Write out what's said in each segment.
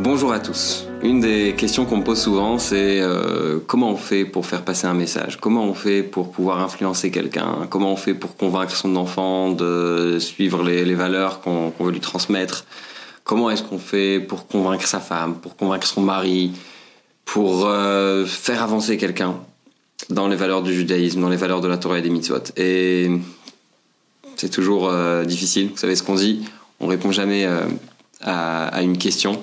Bonjour à tous. Une des questions qu'on me pose souvent, c'est comment on fait pour faire passer un message? Comment on fait pour pouvoir influencer quelqu'un? Comment on fait pour convaincre son enfant de suivre les valeurs qu'on veut lui transmettre? Comment est-ce qu'on fait pour convaincre sa femme, pour convaincre son mari, pour faire avancer quelqu'un dans les valeurs du judaïsme, dans les valeurs de la Torah et des mitzvot? Et c'est toujours difficile. Vous savez ce qu'on dit, on répond jamais à une question.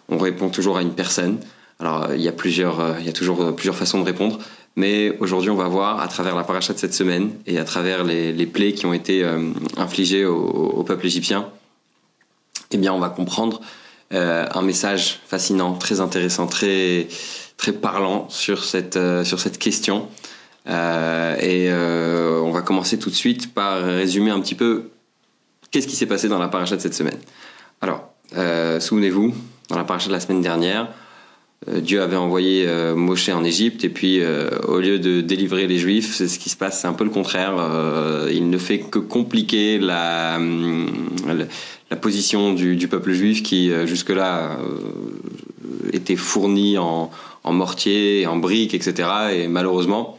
On répond toujours à une personne. Alors, il y a toujours plusieurs façons de répondre. Mais aujourd'hui, on va voir, à travers la paracha de cette semaine et à travers les plaies qui ont été infligées au peuple égyptien, eh bien, on va comprendre un message fascinant, très intéressant, très, très parlant sur cette question. On va commencer tout de suite par résumer un petit peu qu'est-ce qui s'est passé dans la paracha de cette semaine. Alors, souvenez-vous, dans la paracha de la semaine dernière, Dieu avait envoyé Moshe en Égypte et puis au lieu de délivrer les Juifs, c'est ce qui se passe, c'est un peu le contraire. Il ne fait que compliquer la position du peuple juif qui jusque-là était fourni en mortier, en briques, etc. Et malheureusement,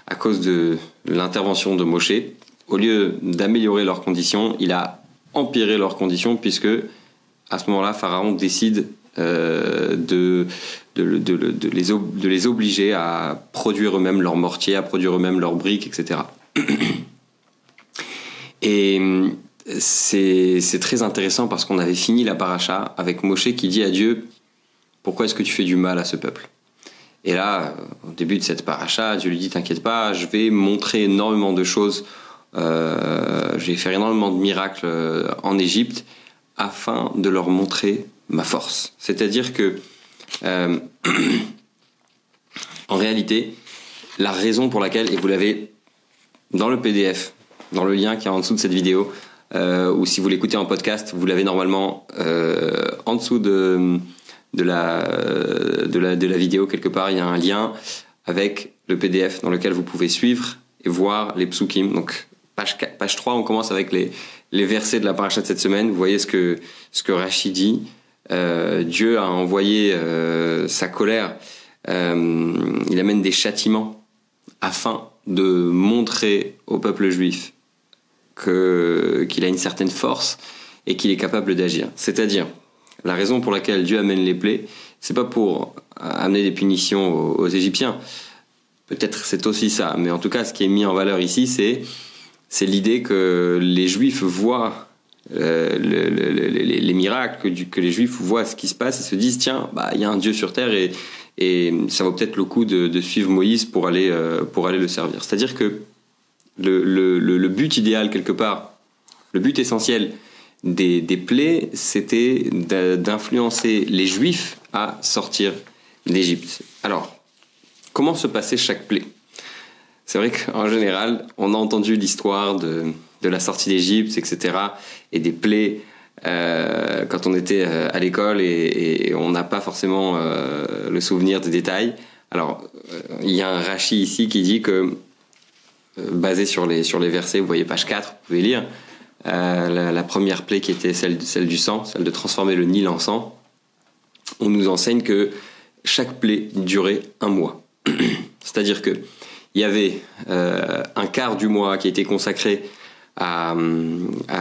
à cause de l'intervention de Moshe, au lieu d'améliorer leurs conditions, il a empiré leurs conditions puisque à ce moment-là, Pharaon décide de les obliger à produire eux-mêmes leurs mortiers, à produire eux-mêmes leurs briques, etc. Et c'est très intéressant parce qu'on avait fini la paracha avec Moshe qui dit à Dieu « Pourquoi est-ce que tu fais du mal à ce peuple ?» Et là, au début de cette paracha, Dieu lui dit « T'inquiète pas, je vais montrer énormément de choses, je vais faire énormément de miracles en Égypte, afin de leur montrer ma force. » C'est-à-dire que, en réalité, la raison pour laquelle, et vous l'avez dans le PDF, dans le lien qui est en dessous de cette vidéo, ou si vous l'écoutez en podcast, vous l'avez normalement en dessous de la vidéo quelque part, il y a un lien avec le PDF dans lequel vous pouvez suivre et voir les psukim. Donc page 3, on commence avec les versets de la paracha de cette semaine. Vous voyez ce que Rashi dit. Dieu a envoyé sa colère. Il amène des châtiments afin de montrer au peuple juif qu'il a une certaine force et qu'il est capable d'agir. C'est-à-dire, la raison pour laquelle Dieu amène les plaies, c'est pas pour amener des punitions aux Égyptiens. Peut-être c'est aussi ça, mais en tout cas, ce qui est mis en valeur ici, c'est l'idée que les Juifs voient les miracles, que les Juifs voient ce qui se passe et se disent tiens, il y a un Dieu sur terre et ça vaut peut-être le coup de suivre Moïse pour aller le servir. C'est-à-dire que le but idéal quelque part, le but essentiel des plaies, c'était d'influencer les Juifs à sortir d'Égypte. Alors, comment se passait chaque plaie? C'est vrai qu'en général, on a entendu l'histoire de la sortie d'Égypte, etc., et des plaies quand on était à l'école, et on n'a pas forcément le souvenir des détails. Alors, il y a un Rashi ici qui dit que, basé sur les versets, vous voyez page 4, vous pouvez lire, la première plaie qui était celle du sang, celle de transformer le Nil en sang, on nous enseigne que chaque plaie durait 1 mois. C'est-à-dire que il y avait un quart du mois qui était consacré à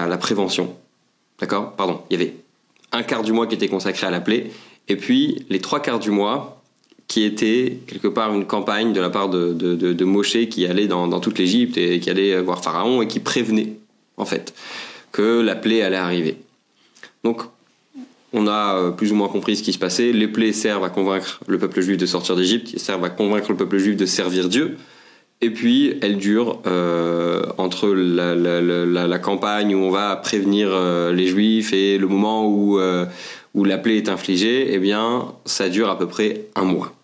la prévention. D'accord ? Pardon, il y avait un quart du mois qui était consacré à la plaie, et puis les 3 quarts du mois qui étaient quelque part une campagne de la part de Moshe qui allait dans toute l'Égypte et qui allait voir Pharaon et qui prévenait, en fait, que la plaie allait arriver. Donc, on a plus ou moins compris ce qui se passait. Les plaies servent à convaincre le peuple juif de sortir d'Égypte, elles servent à convaincre le peuple juif de servir Dieu. Et puis, elle dure entre la campagne où on va prévenir les Juifs et le moment où la plaie est infligée, eh bien, ça dure à peu près 1 mois.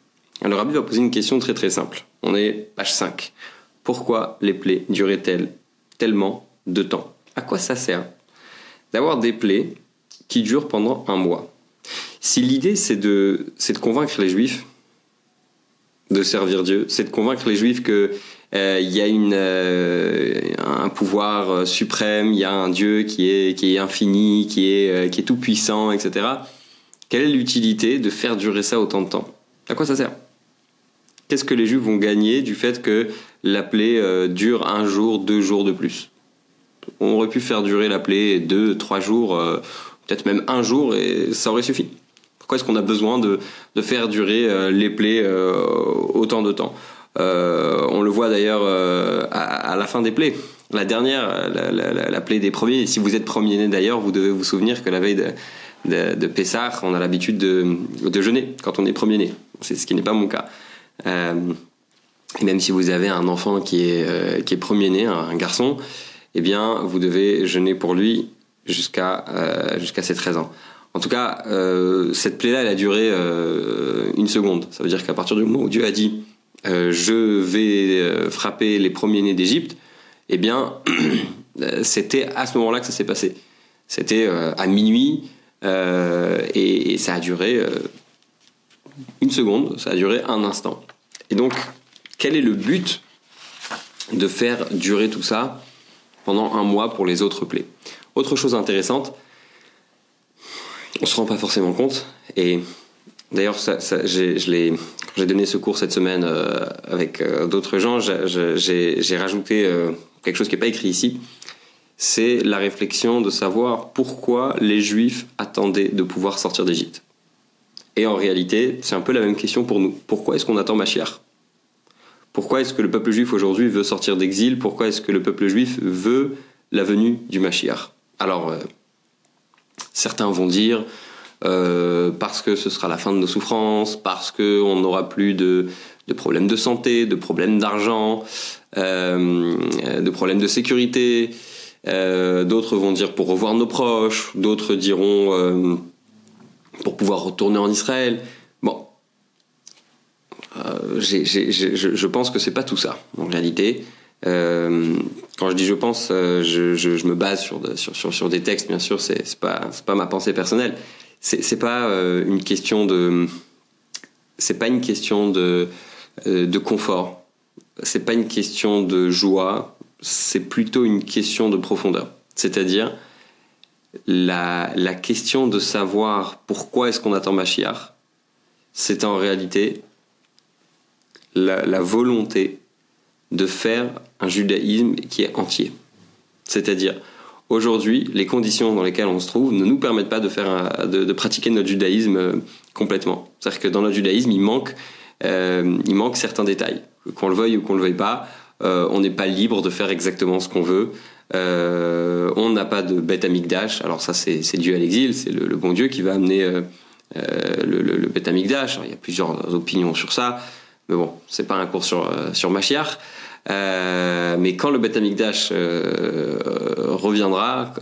Alors, Rabbi va poser une question très très simple. On est page 5. Pourquoi les plaies duraient-elles tellement de temps? À quoi ça sert d'avoir des plaies qui durent pendant 1 mois? Si l'idée c'est de convaincre les Juifs de servir Dieu, c'est de convaincre les Juifs que il y a un pouvoir suprême, il y a un Dieu qui est infini, qui est tout puissant, etc. Quelle est l'utilité de faire durer ça autant de temps? À quoi ça sert? Qu'est-ce que les Juifs vont gagner du fait que la plaie dure 1 jour, 2 jours de plus? On aurait pu faire durer la plaie 2, 3 jours, peut-être même 1 jour, et ça aurait suffi. Pourquoi est-ce qu'on a besoin de faire durer les plaies autant de temps? On le voit d'ailleurs à la fin des plaies. La dernière, la plaie des premiers. Et si vous êtes premier-né d'ailleurs, vous devez vous souvenir que la veille de Pessah, on a l'habitude de jeûner quand on est premier-né. C'est ce qui n'est pas mon cas. Et même si vous avez un enfant qui est premier-né, un garçon, eh bien, vous devez jeûner pour lui jusqu'à ses 13 ans. En tout cas, cette plaie-là, elle a duré 1 seconde. Ça veut dire qu'à partir du moment où Dieu a dit je vais frapper les premiers-nés d'Égypte, eh bien, c'était à ce moment-là que ça s'est passé. C'était à minuit, et ça a duré 1 seconde, ça a duré 1 instant. Et donc, quel est le but de faire durer tout ça pendant 1 mois pour les autres plaies? Autre chose intéressante, on se rend pas forcément compte, et d'ailleurs, quand j'ai donné ce cours cette semaine avec d'autres gens, j'ai rajouté quelque chose qui n'est pas écrit ici, c'est la réflexion de savoir pourquoi les Juifs attendaient de pouvoir sortir d'Égypte. Et en réalité, c'est un peu la même question pour nous. Pourquoi est-ce qu'on attend Mashiach? Pourquoi est-ce que le peuple juif aujourd'hui veut sortir d'exil? Pourquoi est-ce que le peuple juif veut la venue du Mashiach? Alors, certains vont dire parce que ce sera la fin de nos souffrances, parce qu'on n'aura plus de problèmes de santé, de problèmes d'argent, de problèmes de sécurité. D'autres vont dire pour revoir nos proches, d'autres diront pour pouvoir retourner en Israël. Bon, je pense que c'est pas tout ça en réalité. Quand je dis je pense, je me base sur des textes, bien sûr, c'est pas ma pensée personnelle. C'est pas une question de confort. C'est pas une question de joie. C'est plutôt une question de profondeur. C'est-à-dire la question de savoir pourquoi est-ce qu'on attend Mashiach, c'est en réalité la volonté de faire un judaïsme qui est entier. C'est-à-dire, aujourd'hui, les conditions dans lesquelles on se trouve ne nous permettent pas de pratiquer notre judaïsme complètement. C'est-à-dire que dans notre judaïsme, il manque certains détails. Qu'on le veuille ou qu'on le veuille pas, on n'est pas libre de faire exactement ce qu'on veut. On n'a pas de Beth Amikdash. Alors ça, c'est dû à l'exil. C'est le bon Dieu qui va amener le Beth Amikdash. Alors, il y a plusieurs opinions sur ça. Mais bon, c'est pas un cours sur Mashiach. Mais quand le Beth Amikdash reviendra,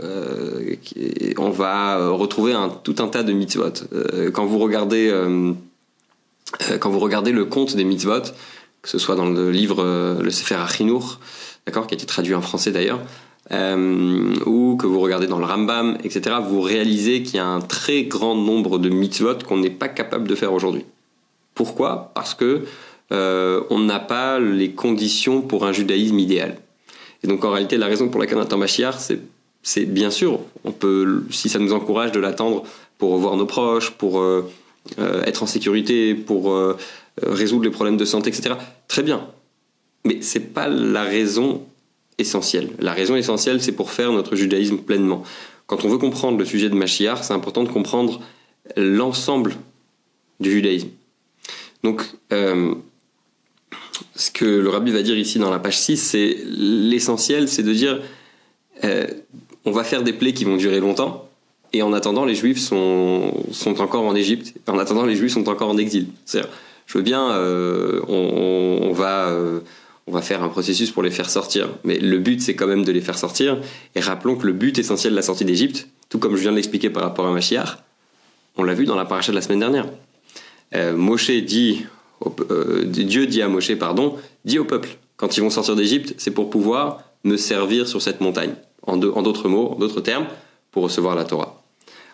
on va retrouver tout un tas de mitzvot. Quand vous regardez le compte des mitzvot, que ce soit dans le livre le Sefer HaChinuch, d'accord, qui a été traduit en français d'ailleurs, ou que vous regardez dans le Rambam, etc., vous réalisez qu'il y a un très grand nombre de mitzvot qu'on n'est pas capable de faire aujourd'hui. Pourquoi? Parce que on n'a pas les conditions pour un judaïsme idéal. Et donc en réalité, la raison pour laquelle on attend Mashiach, c'est bien sûr, on peut, si ça nous encourage de l'attendre pour revoir nos proches, pour être en sécurité, pour résoudre les problèmes de santé, etc. Très bien. Mais c'est pas la raison essentielle. La raison essentielle, c'est pour faire notre judaïsme pleinement. Quand on veut comprendre le sujet de Mashiach, c'est important de comprendre l'ensemble du judaïsme. Donc, ce que le rabbi va dire ici dans la page 6, c'est l'essentiel, c'est de dire on va faire des plaies qui vont durer longtemps, et en attendant, les Juifs sont encore en Égypte, en attendant, les Juifs sont encore en exil. C'est-à-dire, je veux bien, on va faire un processus pour les faire sortir, mais le but, c'est quand même de les faire sortir, et rappelons que le but essentiel de la sortie d'Égypte, tout comme je viens de l'expliquer par rapport à Mashiach, on l'a vu dans la paracha de la semaine dernière. Dieu dit à Moshe, dit au peuple, quand ils vont sortir d'Égypte, c'est pour pouvoir me servir sur cette montagne. En d'autres mots, en d'autres termes, pour recevoir la Torah.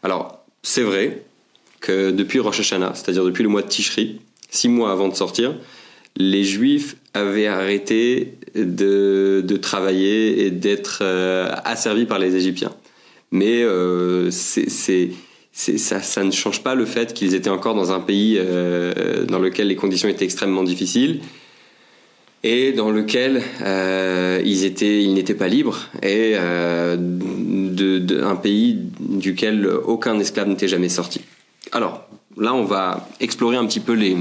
Alors, c'est vrai que depuis Rosh Hashanah, c'est-à-dire depuis le mois de Tishri, 6 mois avant de sortir, les Juifs avaient arrêté de travailler et d'être asservis par les Égyptiens. Mais ça ne change pas le fait qu'ils étaient encore dans un pays dans lequel les conditions étaient extrêmement difficiles et dans lequel ils n'étaient pas libres, et un pays duquel aucun esclave n'était jamais sorti. Alors là, on va explorer un petit peu les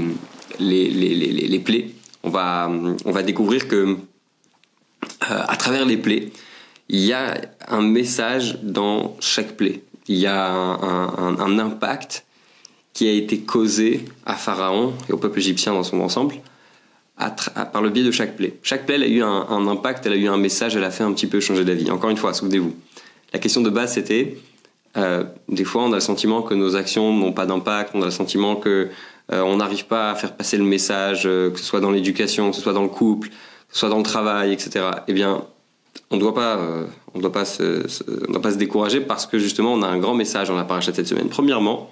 plaies. On va découvrir que à travers les plaies, il y a un message dans chaque plaie. Il y a un impact qui a été causé à Pharaon et au peuple égyptien dans son ensemble par le biais de chaque plaie. Chaque plaie, elle a eu un impact, elle a eu un message, elle a fait un petit peu changer d'avis. Encore une fois, souvenez-vous, la question de base, c'était des fois, on a le sentiment que nos actions n'ont pas d'impact, on a le sentiment que on n'arrive pas à faire passer le message, que ce soit dans l'éducation, que ce soit dans le couple, que ce soit dans le travail, etc. Eh bien, on ne doit pas se décourager, parce que justement, on a un grand message dans la paracha de cette semaine. Premièrement,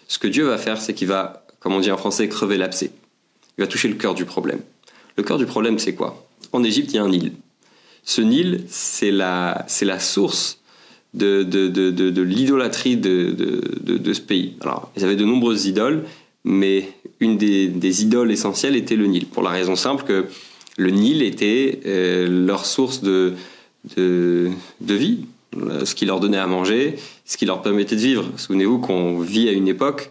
ce que Dieu va faire, c'est qu'il va, comme on dit en français, crever l'abcès. Il va toucher le cœur du problème. Le cœur du problème, c'est quoi? En Égypte, il y a un Nil. Ce Nil, c'est la source de l'idolâtrie de ce pays. Alors, ils avaient de nombreuses idoles, mais une des idoles essentielles était le Nil, pour la raison simple que le Nil était leur source de vie, ce qui leur donnait à manger, ce qui leur permettait de vivre. Souvenez-vous qu'on vivait à une époque,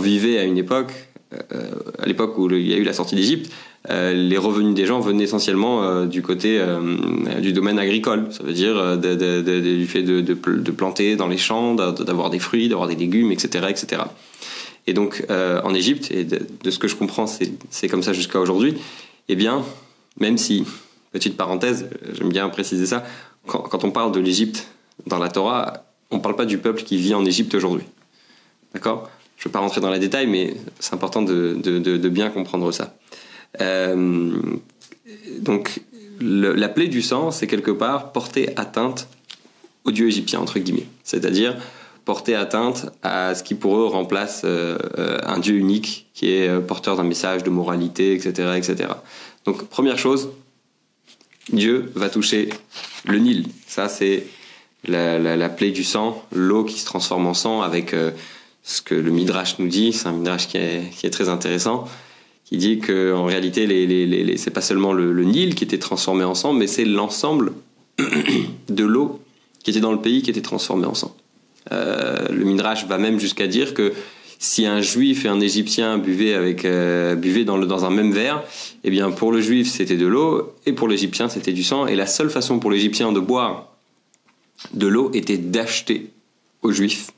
à l'époque où il y a eu la sortie d'Égypte, les revenus des gens venaient essentiellement du côté du domaine agricole. Ça veut dire du fait de planter dans les champs, d'avoir des fruits, d'avoir des légumes, etc., etc. Et donc en Égypte, et de ce que je comprends, c'est comme ça jusqu'à aujourd'hui. Eh bien, même si, petite parenthèse, j'aime bien préciser ça, quand on parle de l'Égypte dans la Torah, on ne parle pas du peuple qui vit en Égypte aujourd'hui. D'accord ? Je ne vais pas rentrer dans les détails, mais c'est important de bien comprendre ça. Donc, la plaie du sang, c'est quelque part porter atteinte au dieu égyptien, entre guillemets. C'est-à-dire porter atteinte à ce qui pour eux remplace un dieu unique qui est porteur d'un message de moralité, etc., etc. Donc, première chose, Dieu va toucher le Nil. Ça, c'est la plaie du sang, l'eau qui se transforme en sang, avec ce que le Midrash nous dit. C'est un Midrash qui est très intéressant, qui dit qu'en réalité, c'est pas seulement le Nil qui était transformé en sang, mais c'est l'ensemble de l'eau qui était dans le pays qui était transformée en sang. Le Midrash va même jusqu'à dire que si un juif et un égyptien buvaient dans un même verre, eh bien pour le juif c'était de l'eau et pour l'égyptien c'était du sang, et la seule façon pour l'égyptien de boire de l'eau était d'acheter aux juifs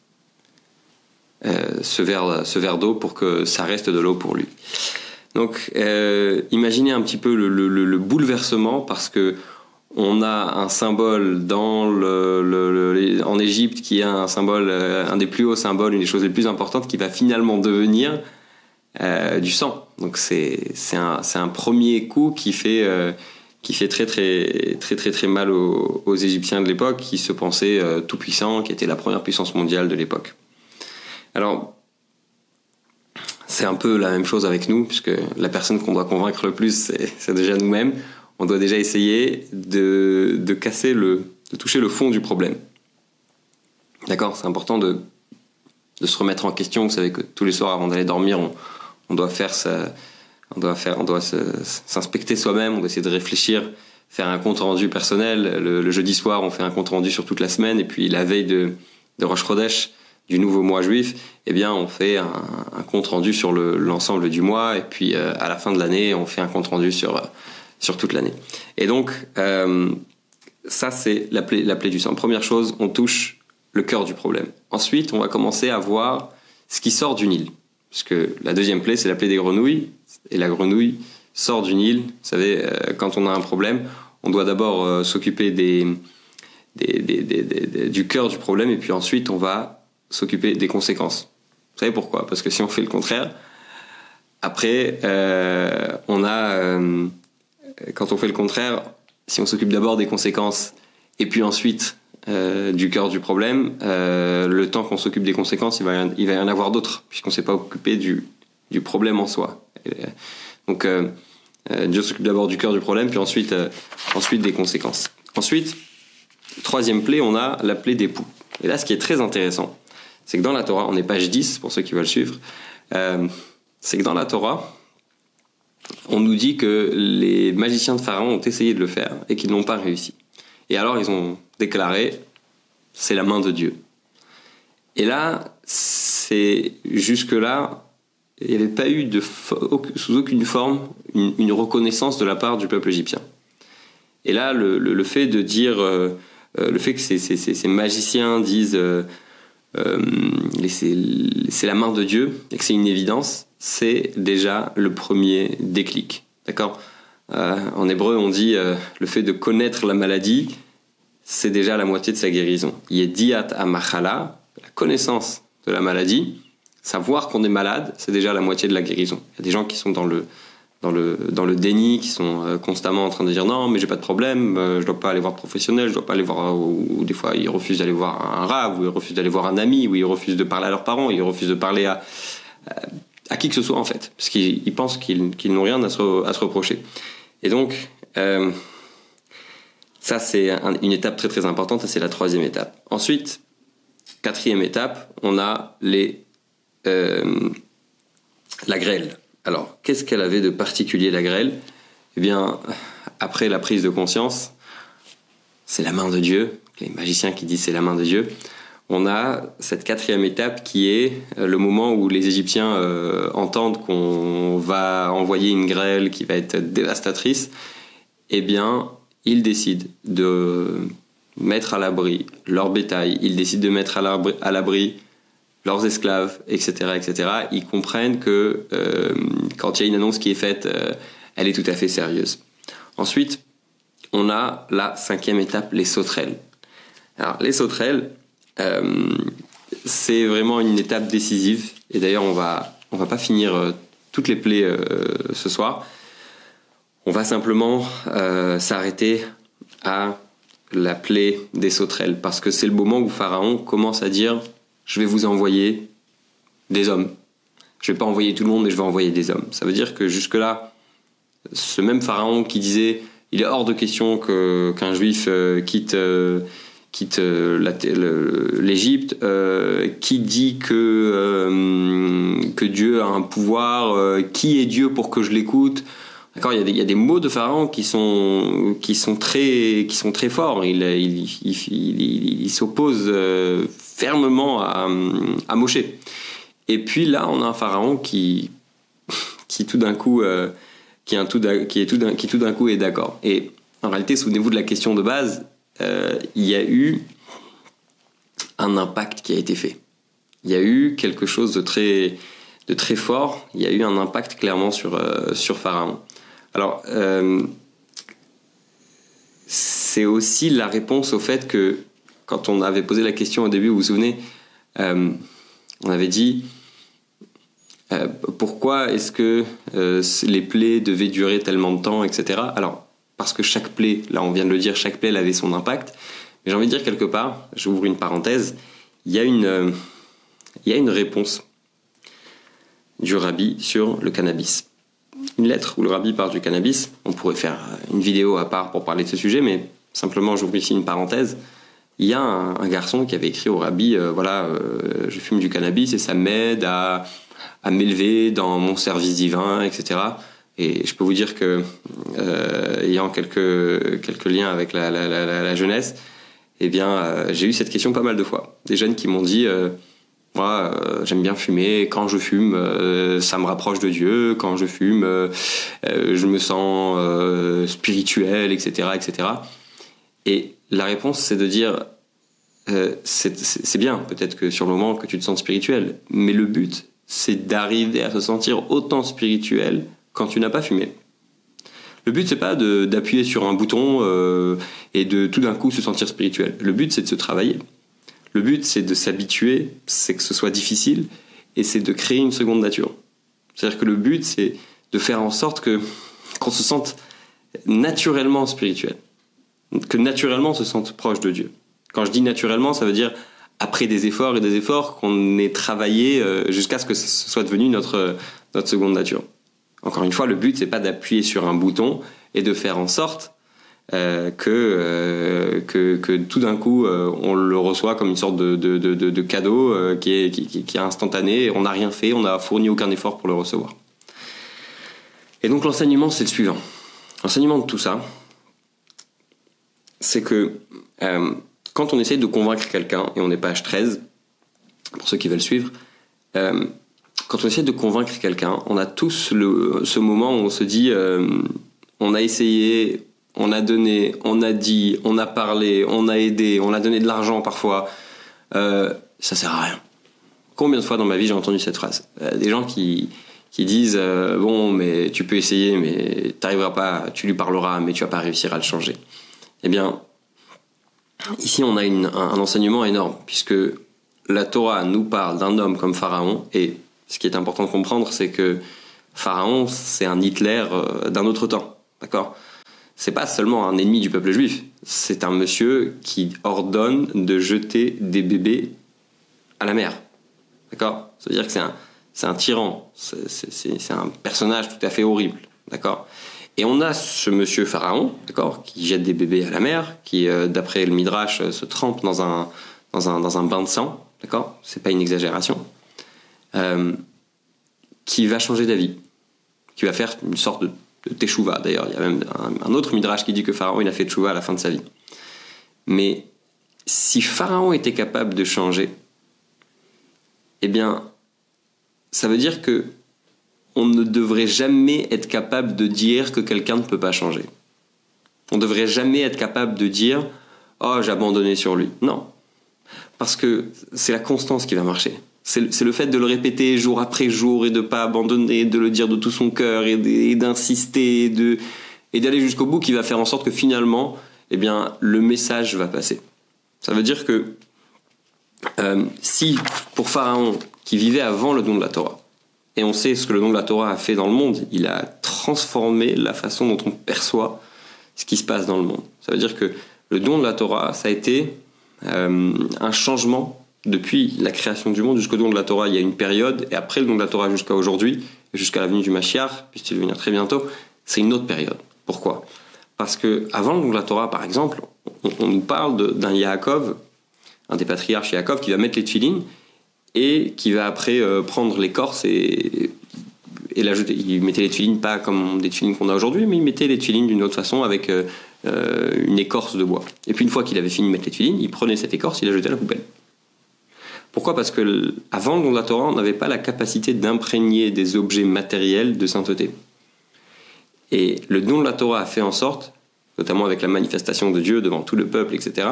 ce verre d'eau pour que ça reste de l'eau pour lui. Donc imaginez un petit peu le bouleversement, parce que on a un symbole en Égypte qui est un symbole, un des plus hauts symboles, une des choses les plus importantes, qui va finalement devenir du sang. Donc c'est un premier coup qui fait très très très très très mal aux Égyptiens de l'époque, qui se pensaient tout puissants, qui étaient la première puissance mondiale de l'époque. Alors c'est un peu la même chose avec nous, puisque la personne qu'on doit convaincre le plus, c'est déjà nous-mêmes. On doit déjà essayer de toucher le fond du problème. D'accord ? C'est important de se remettre en question. Vous savez que tous les soirs, avant d'aller dormir, on doit s'inspecter soi-même, on doit essayer de réfléchir, faire un compte rendu personnel. Le jeudi soir, on fait un compte rendu sur toute la semaine, et puis la veille de Rosh Chodesh, du nouveau mois juif, eh bien, on fait un compte rendu sur l'ensemble du mois, et puis à la fin de l'année, on fait un compte rendu sur toute l'année. Et donc, ça, c'est la plaie du sang. Première chose, on touche le cœur du problème. Ensuite, on va commencer à voir ce qui sort du Nil. Parce que la deuxième plaie, c'est la plaie des grenouilles. Et la grenouille sort du Nil. Vous savez, quand on a un problème, on doit d'abord s'occuper du cœur du problème, et puis ensuite, on va s'occuper des conséquences. Vous savez pourquoi ? Parce que si on fait le contraire, après, quand on fait le contraire, si on s'occupe d'abord des conséquences et puis ensuite du cœur du problème, le temps qu'on s'occupe des conséquences, il va y en avoir d'autres, puisqu'on ne s'est pas occupé du problème en soi. Donc Dieu s'occupe d'abord du cœur du problème, puis ensuite des conséquences. Ensuite, troisième plaie, on a la plaie des poux. Et là, ce qui est très intéressant, c'est que dans la Torah, on est page 10 pour ceux qui veulent suivre, c'est que dans la Torah, on nous dit que les magiciens de Pharaon ont essayé de le faire et qu'ils n'ont pas réussi. Et alors ils ont déclaré, c'est la main de Dieu. Et là, jusque-là, il n'y avait pas eu sous aucune forme une reconnaissance de la part du peuple égyptien. Et là, le fait de dire, le fait que ces magiciens disent c'est la main de Dieu et que c'est une évidence, c'est déjà le premier déclic. D'accord ? En hébreu, on dit le fait de connaître la maladie, c'est déjà la moitié de sa guérison. Yediat amachala, la connaissance de la maladie, savoir qu'on est malade, c'est déjà la moitié de la guérison. Il y a des gens qui sont dans le déni, qui sont constamment en train de dire non, mais j'ai pas de problème, je dois pas aller voir de professionnel, je dois pas aller voir, ou des fois ils refusent d'aller voir un rave, ou ils refusent d'aller voir un ami, ou ils refusent de parler à leurs parents, ils refusent de parler à qui que ce soit en fait, parce qu'ils pensent qu'ils n'ont rien à se reprocher. Et donc, ça c'est une étape très très importante, et c'est la troisième étape. Ensuite, quatrième étape, on a la grêle. Alors, qu'est-ce qu'elle avait de particulier, la grêle ? Eh bien, après la prise de conscience, c'est la main de Dieu, les magiciens qui disent c'est la main de Dieu, on a cette quatrième étape qui est le moment où les Égyptiens entendent qu'on va envoyer une grêle qui va être dévastatrice. Eh bien, ils décident de mettre à l'abri leur bétail, ils décident de mettre à l'abri leurs esclaves, etc., etc. Ils comprennent que quand il y a une annonce qui est faite, elle est tout à fait sérieuse. Ensuite, on a la cinquième étape, les sauterelles. Alors, les sauterelles, c'est vraiment une étape décisive. Et d'ailleurs, on va pas finir toutes les plaies ce soir. On va simplement s'arrêter à la plaie des sauterelles, parce que c'est le moment où Pharaon commence à dire je vais vous envoyer des hommes. Je vais pas envoyer tout le monde, mais je vais envoyer des hommes. Ça veut dire que jusque-là, ce même Pharaon qui disait il est hors de question qu'un juif quitte l'Égypte, qui dit que Dieu a un pouvoir, qui est Dieu pour que je l'écoute. D'accord, il y a des mots de Pharaon qui sont très forts. Il s'oppose fermement à Moshe. Et puis là, on a un Pharaon qui tout d'un coup est d'accord. Et en réalité, souvenez-vous de la question de base, il y a eu un impact qui a été fait. Il y a eu quelque chose de très fort. Il y a eu un impact clairement sur Pharaon. Alors, c'est aussi la réponse au fait que quand on avait posé la question au début, vous vous souvenez, on avait dit pourquoi est-ce que les plaies devaient durer tellement de temps, etc. Alors, parce que chaque plaie, là on vient de le dire, chaque plaie elle avait son impact. Mais j'ai envie de dire quelque part, j'ouvre une parenthèse, il y a une réponse du rabbi sur le cannabis. Une lettre où le rabbi parle du cannabis. On pourrait faire une vidéo à part pour parler de ce sujet, mais simplement j'ouvre ici une parenthèse. Il y a un garçon qui avait écrit au rabbi je fume du cannabis et ça m'aide à m'élever dans mon service divin, etc. Et je peux vous dire que ayant quelques liens avec la jeunesse, eh bien j'ai eu cette question pas mal de fois. Des jeunes qui m'ont dit moi, j'aime bien fumer. Quand je fume, ça me rapproche de Dieu. Quand je fume, je me sens spirituel, etc., etc. Et la réponse, c'est de dire, c'est bien, peut-être que sur le moment que tu te sens spirituel, mais le but, c'est d'arriver à se sentir autant spirituel quand tu n'as pas fumé. Le but, c'est pas d'appuyer sur un bouton et de tout d'un coup se sentir spirituel. Le but, c'est de se travailler. Le but, c'est de s'habituer, c'est que ce soit difficile, et c'est de créer une seconde nature. C'est-à-dire que le but, c'est de faire en sorte qu'on se sente naturellement spirituel, que naturellement on se sente proche de Dieu. Quand je dis naturellement, ça veut dire après des efforts et des efforts qu'on ait travaillé jusqu'à ce que ce soit devenu notre seconde nature. Encore une fois, le but, c'est pas d'appuyer sur un bouton et de faire en sorte que tout d'un coup on le reçoit comme une sorte de cadeau qui est instantané. On n'a rien fait, on n'a fourni aucun effort pour le recevoir. Et donc l'enseignement, c'est le suivant. L'enseignement de tout ça, c'est que quand on essaye de convaincre quelqu'un, et on est page 13, pour ceux qui veulent suivre, quand on essaie de convaincre quelqu'un, on a tous ce moment où on se dit on a essayé, on a donné, on a dit, on a parlé, on a aidé, on a donné de l'argent parfois, ça sert à rien. Combien de fois dans ma vie j'ai entendu cette phrase? Des gens qui disent bon, mais tu peux essayer, mais t'arriveras pas, tu lui parleras, mais tu vas pas réussir à le changer. Eh bien, ici on a un enseignement énorme, puisque la Torah nous parle d'un homme comme Pharaon, et ce qui est important de comprendre, c'est que Pharaon, c'est un Hitler d'un autre temps, d'accord? C'est pas seulement un ennemi du peuple juif, c'est un monsieur qui ordonne de jeter des bébés à la mer, d'accord? Ça veut dire que c'est un tyran, c'est un personnage tout à fait horrible, d'accord? Et on a ce monsieur Pharaon, d'accord, qui jette des bébés à la mer, qui, d'après le Midrash, se trempe dans un bain de sang, d'accord? C'est pas une exagération. Qui va changer d'avis, qui va faire une sorte de teshuva. D'ailleurs, il y a même un autre Midrash qui dit que Pharaon il a fait teshuva à la fin de sa vie. Mais si Pharaon était capable de changer, eh bien, ça veut dire que on ne devrait jamais être capable de dire que quelqu'un ne peut pas changer. On ne devrait jamais être capable de dire « Oh, j'ai abandonné sur lui ». Non. Parce que c'est la constance qui va marcher. C'est le fait de le répéter jour après jour et de ne pas abandonner, de le dire de tout son cœur et d'insister et d'aller jusqu'au bout qui va faire en sorte que finalement, eh bien, le message va passer. Ça veut dire que si, pour Pharaon, qui vivait avant le don de la Torah, et on sait ce que le don de la Torah a fait dans le monde, il a transformé la façon dont on perçoit ce qui se passe dans le monde. Ça veut dire que le don de la Torah, ça a été un changement depuis la création du monde jusqu'au don de la Torah. Il y a une période, et après le don de la Torah jusqu'à aujourd'hui, jusqu'à la venue du Mashiach, puisqu'il va venir très bientôt, c'est une autre période. Pourquoi? Parce que avant le don de la Torah, par exemple, on nous parle d'un Yaakov, un des patriarches Yaakov, qui va mettre les tefilines, et qui va après prendre l'écorce et la jeter. Il mettait les tefilines pas comme des tefilines qu'on a aujourd'hui, mais il mettait les tefilines d'une autre façon avec une écorce de bois. Et puis une fois qu'il avait fini de mettre les tefilines, il prenait cette écorce, il la jetait à la poubelle. Pourquoi? Parce que avant le don de la Torah, on n'avait pas la capacité d'imprégner des objets matériels de sainteté. Et le don de la Torah a fait en sorte, notamment avec la manifestation de Dieu devant tout le peuple, etc.,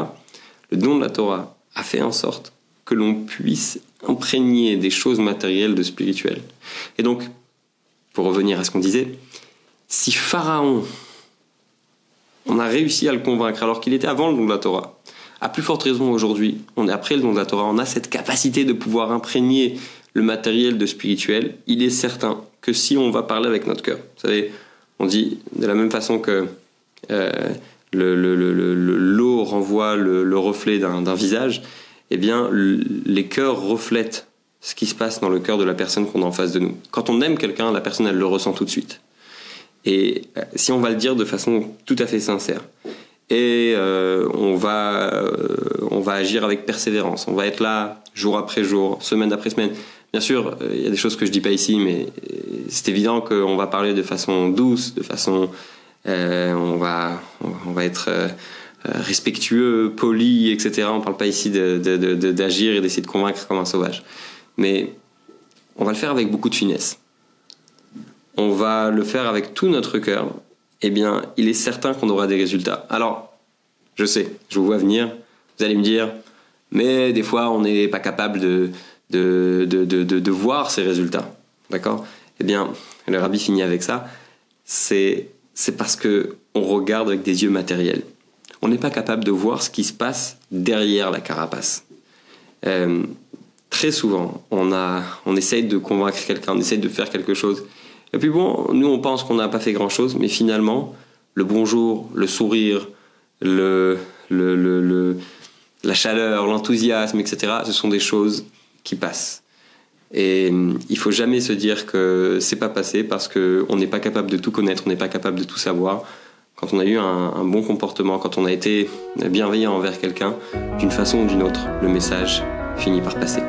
le don de la Torah a fait en sorte que l'on puisse imprégner des choses matérielles de spirituel. Et donc, pour revenir à ce qu'on disait, si Pharaon, on a réussi à le convaincre alors qu'il était avant le don de la Torah, à plus forte raison aujourd'hui, on est après le don de la Torah, on a cette capacité de pouvoir imprégner le matériel de spirituel, il est certain que si on va parler avec notre cœur, vous savez, on dit de la même façon que l'eau renvoie le reflet d'un visage, eh bien, les cœurs reflètent ce qui se passe dans le cœur de la personne qu'on a en face de nous. Quand on aime quelqu'un, la personne, elle le ressent tout de suite. Et si on va le dire de façon tout à fait sincère, et on va agir avec persévérance, on va être là jour après jour, semaine après semaine. Bien sûr, il y a des choses que je dis pas ici, mais c'est évident qu'on va parler de façon douce, de façon... on va être... respectueux, poli, etc. On ne parle pas ici d'agir et d'essayer de convaincre comme un sauvage. Mais on va le faire avec beaucoup de finesse. On va le faire avec tout notre cœur. Eh bien, il est certain qu'on aura des résultats. Alors, je sais, je vous vois venir. Vous allez me dire, mais des fois, on n'est pas capable de voir ces résultats. D'accord? Eh bien, le rabbi finit avec ça. C'est parce qu'on regarde avec des yeux matériels. On n'est pas capable de voir ce qui se passe derrière la carapace. Très souvent, on essaye de convaincre quelqu'un, on essaye de faire quelque chose. Et puis bon, nous on pense qu'on n'a pas fait grand-chose, mais finalement, le bonjour, le sourire, la chaleur, l'enthousiasme, etc., ce sont des choses qui passent. Et il faut jamais se dire que c'est pas passé parce qu'on n'est pas capable de tout connaître, on n'est pas capable de tout savoir. quand on a eu un bon comportement, quand on a été bienveillant envers quelqu'un, d'une façon ou d'une autre, le message finit par passer.